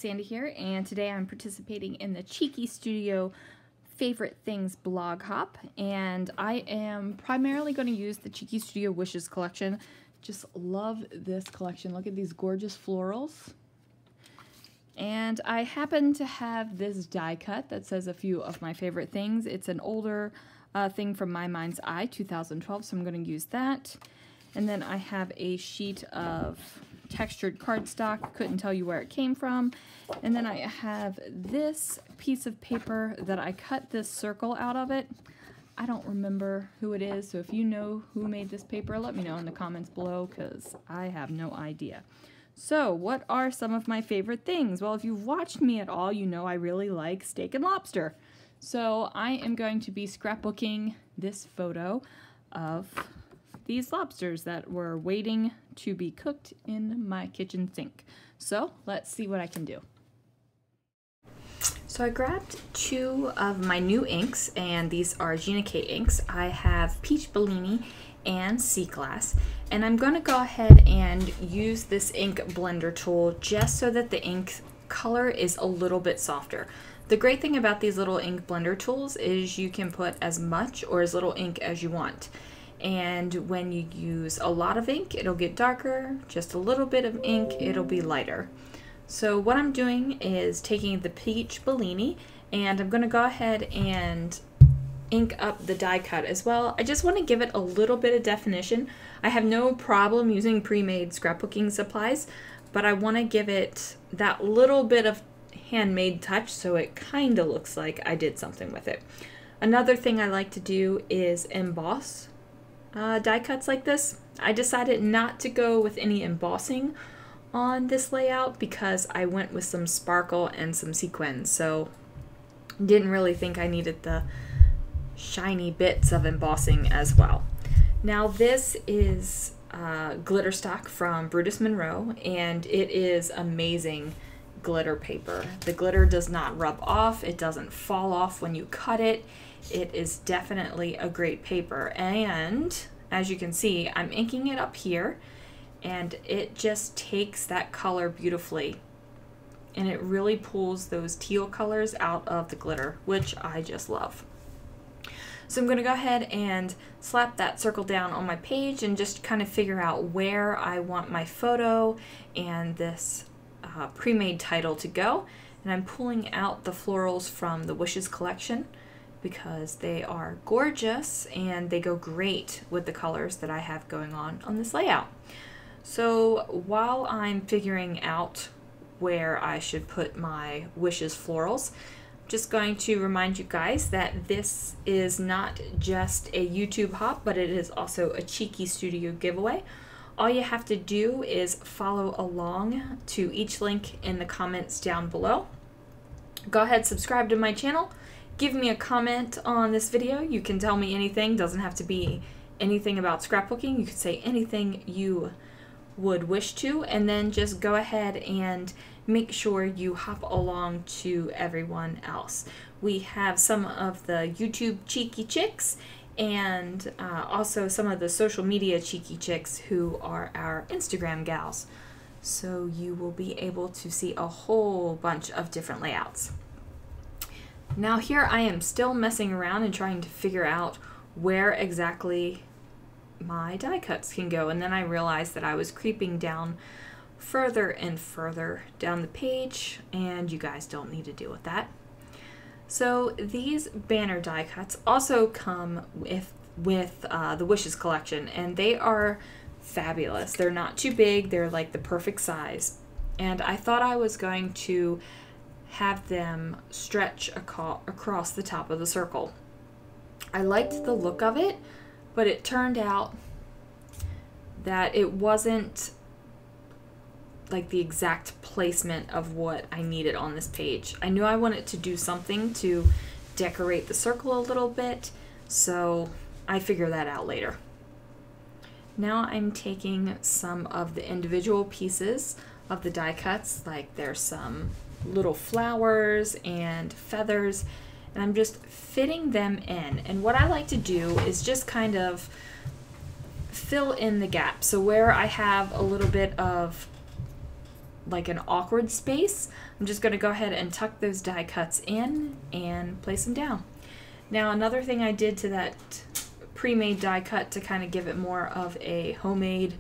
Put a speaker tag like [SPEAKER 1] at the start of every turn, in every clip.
[SPEAKER 1] Sandy here, and today I'm participating in the Cheeky Studio Favorite Things blog hop, and I am primarily going to use the Cheeky Studio Wishes collection. Just love this collection. Look at these gorgeous florals. And I happen to have this die cut that says a few of my favorite things. It's an older thing from My Mind's Eye, 2012, so I'm going to use that. And then I have a sheet of textured cardstock, couldn't tell you where it came from. And then I have this piece of paper that I cut this circle out of it. I don't remember who it is, so if you know who made this paper, let me know in the comments below, because I have no idea. So, what are some of my favorite things? Well, if you've watched me at all, you know I really like steak and lobster. So, I am going to be scrapbooking this photo of these lobsters that were waiting to be cooked in my kitchen sink. So let's see what I can do. So I grabbed two of my new inks, and these are Gina K inks. I have Peach Bellini and Sea Glass, and I'm going to go ahead and use this ink blender tool just so that the ink color is a little bit softer. The great thing about these little ink blender tools is you can put as much or as little ink as you want. And when you use a lot of ink, it'll get darker. Just a little bit of ink, it'll be lighter. So what I'm doing is taking the Peach Bellini, and I'm going to go ahead and ink up the die cut as well. I just want to give it a little bit of definition. I have no problem using pre-made scrapbooking supplies, but I want to give it that little bit of handmade touch so it kind of looks like I did something with it. Another thing I like to do is emboss die cuts like this. I decided not to go with any embossing on this layout because I went with some sparkle and some sequins, so didn't really think I needed the shiny bits of embossing as well. Now this is glitter stock from Brutus Monroe, and it is amazing glitter paper. The glitter does not rub off, it doesn't fall off when you cut it. It is definitely a great paper, and as you can see, I'm inking it up here, and it just takes that color beautifully, and it really pulls those teal colors out of the glitter, which I just love. So I'm going to go ahead and slap that circle down on my page and just kind of figure out where I want my photo and this pre-made title to go, and I'm pulling out the florals from the Wishes collection because they are gorgeous and they go great with the colors that I have going on this layout. So while I'm figuring out where I should put my Wishes florals, I'm just going to remind you guys that this is not just a YouTube hop, but it is also a Cheeky Studio giveaway. All you have to do is follow along to each link in the comments down below. Go ahead, subscribe to my channel. Give me a comment on this video. You can tell me anything. Doesn't have to be anything about scrapbooking. You can say anything you would wish to, and then just go ahead and make sure you hop along to everyone else. We have some of the YouTube cheeky chicks and also some of the social media cheeky chicks who are our Instagram gals. So you will be able to see a whole bunch of different layouts. Now here I am still messing around and trying to figure out where exactly my die cuts can go, and then I realized that I was creeping down further and further down the page, and you guys don't need to deal with that. So these banner die cuts also come with the Wishes collection, and they are fabulous. They're not too big, they're like the perfect size, and I thought I was going to have them stretch across the top of the circle. I liked the look of it, but it turned out that it wasn't like the exact placement of what I needed on this page. I knew I wanted to do something to decorate the circle a little bit, so I figured that out later. Now I'm taking some of the individual pieces of the die cuts, like there's some little flowers and feathers, and I'm just fitting them in. And what I like to do is just kind of fill in the gap. So where I have a little bit of like an awkward space, I'm just going to go ahead and tuck those die cuts in and place them down. Now another thing I did to that pre-made die cut to kind of give it more of a homemade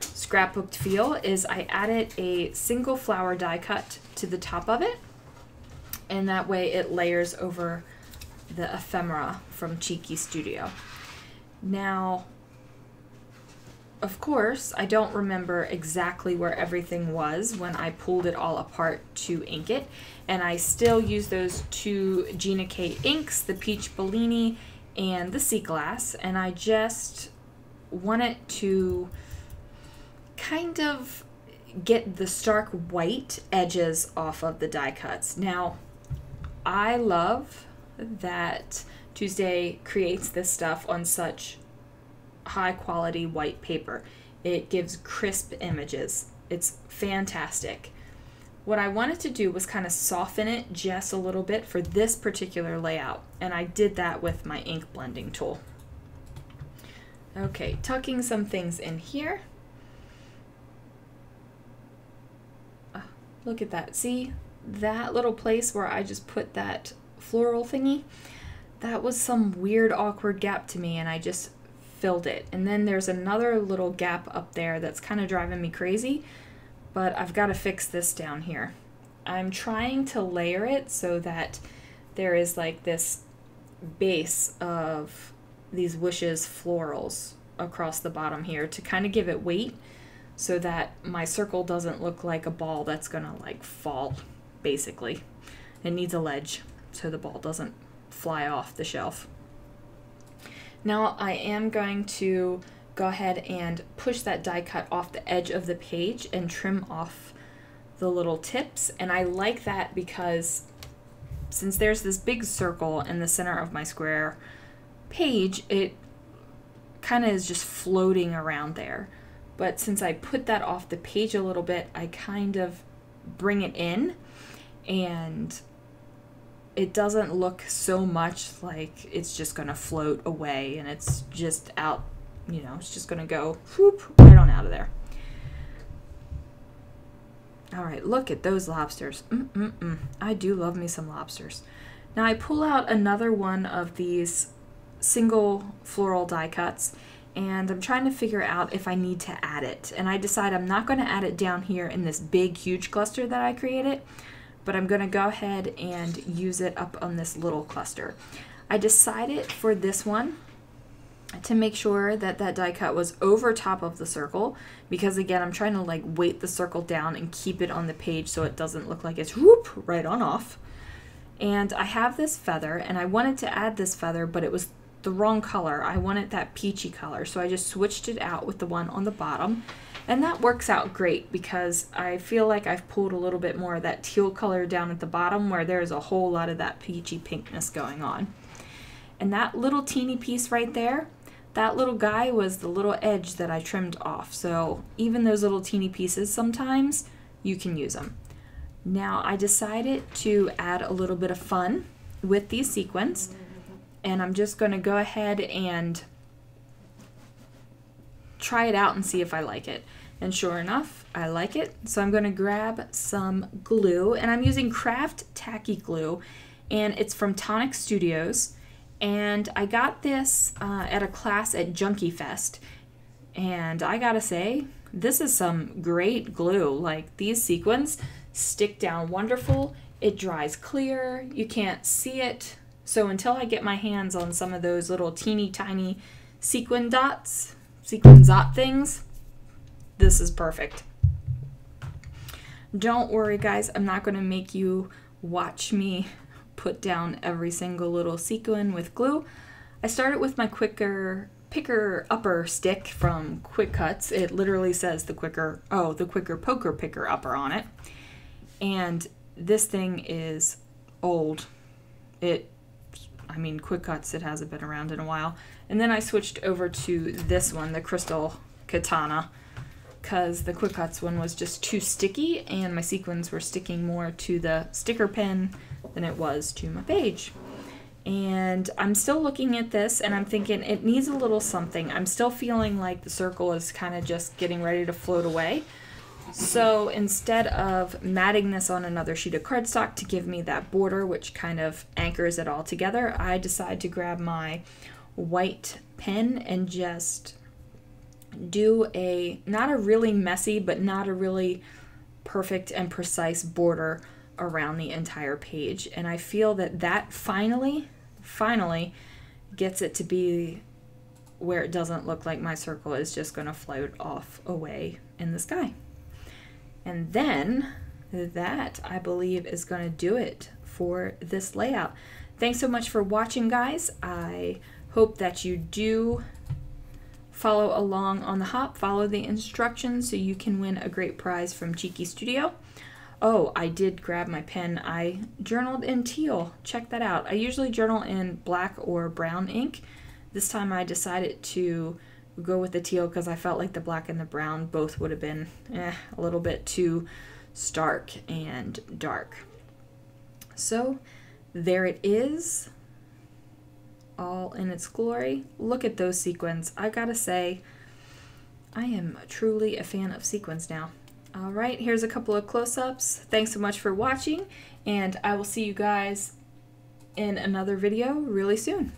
[SPEAKER 1] scrapbooked feel is I added a single flower die cut to the top of it, and that way it layers over the ephemera from Cheeky Studio. Now, of course, I don't remember exactly where everything was when I pulled it all apart to ink it, and I still use those two Gina K inks, the Peach Bellini and the Sea Glass, and I just wanted to kind of get the stark white edges off of the die cuts. Now, I love that Tuesday creates this stuff on such high quality white paper. It gives crisp images. It's fantastic. What I wanted to do was kind of soften it just a little bit for this particular layout, and I did that with my ink blending tool. Okay, tucking some things in here. Look at that. See that little place where I just put that floral thingy? That was some weird awkward gap to me, and I just filled it. And then there's another little gap up there that's kind of driving me crazy, but I've got to fix this down here. I'm trying to layer it so that there is like this base of these Wishes florals across the bottom here to kind of give it weight, so that my circle doesn't look like a ball that's gonna like fall, basically. It needs a ledge so the ball doesn't fly off the shelf. Now I am going to go ahead and push that die cut off the edge of the page and trim off the little tips, and I like that because since there's this big circle in the center of my square page, it kind of is just floating around there. But since I put that off the page a little bit, I kind of bring it in, and it doesn't look so much like it's just going to float away and it's just out, you know, it's just going to go whoop, right on out of there. All right, look at those lobsters. I do love me some lobsters. Now I pull out another one of these single floral die cuts, and I'm trying to figure out if I need to add it. And I decide I'm not going to add it down here in this big, huge cluster that I created, but I'm going to go ahead and use it up on this little cluster. I decided for this one to make sure that that die cut was over top of the circle, because again, I'm trying to like weight the circle down and keep it on the page so it doesn't look like it's whoop right on off. And I have this feather, and I wanted to add this feather, but it was the wrong color. I wanted that peachy color, so I just switched it out with the one on the bottom, and that works out great because I feel like I've pulled a little bit more of that teal color down at the bottom where there's a whole lot of that peachy pinkness going on. And that little teeny piece right there, that little guy was the little edge that I trimmed off, so even those little teeny pieces, sometimes you can use them. Now I decided to add a little bit of fun with these sequins, and I'm just going to go ahead and try it out and see if I like it. And sure enough, I like it. So I'm going to grab some glue, and I'm using Craft Tacky Glue, and it's from Tonic Studios. And I got this at a class at Junkie Fest, and I gotta say, this is some great glue. Like, these sequins stick down wonderful. It dries clear. You can't see it. So until I get my hands on some of those little teeny tiny sequin dots, sequin zot things, this is perfect. Don't worry guys, I'm not going to make you watch me put down every single little sequin with glue. I started with my Quicker Picker Upper stick from Quick Cuts. It literally says the Quicker Poker Picker Upper on it. And this thing is old. I mean, Quick Cuts, it hasn't been around in a while. And then I switched over to this one, the Crystal Katana, because the Quick Cuts one was just too sticky and my sequins were sticking more to the sticker pen than it was to my page. And I'm still looking at this and I'm thinking it needs a little something. I'm still feeling like the circle is kind of just getting ready to float away. So instead of matting this on another sheet of cardstock to give me that border, which kind of anchors it all together, I decide to grab my white pen and just do not a really messy, but not a really perfect and precise border around the entire page. And I feel that finally gets it to be where it doesn't look like my circle is just going to float off away in the sky. And then that, I believe, is going to do it for this layout. Thanks so much for watching, guys. I hope that you do follow along on the hop, follow the instructions so you can win a great prize from Cheeky Studio. Oh, I did grab my pen. I journaled in teal. Check that out. I usually journal in black or brown ink. This time I decided to go with the teal because I felt like the black and the brown both would have been a little bit too stark and dark. So there it is, all in its glory. Look at those sequins. I gotta say, I am truly a fan of sequins now. All right, here's a couple of close-ups. Thanks so much for watching, and I will see you guys in another video really soon.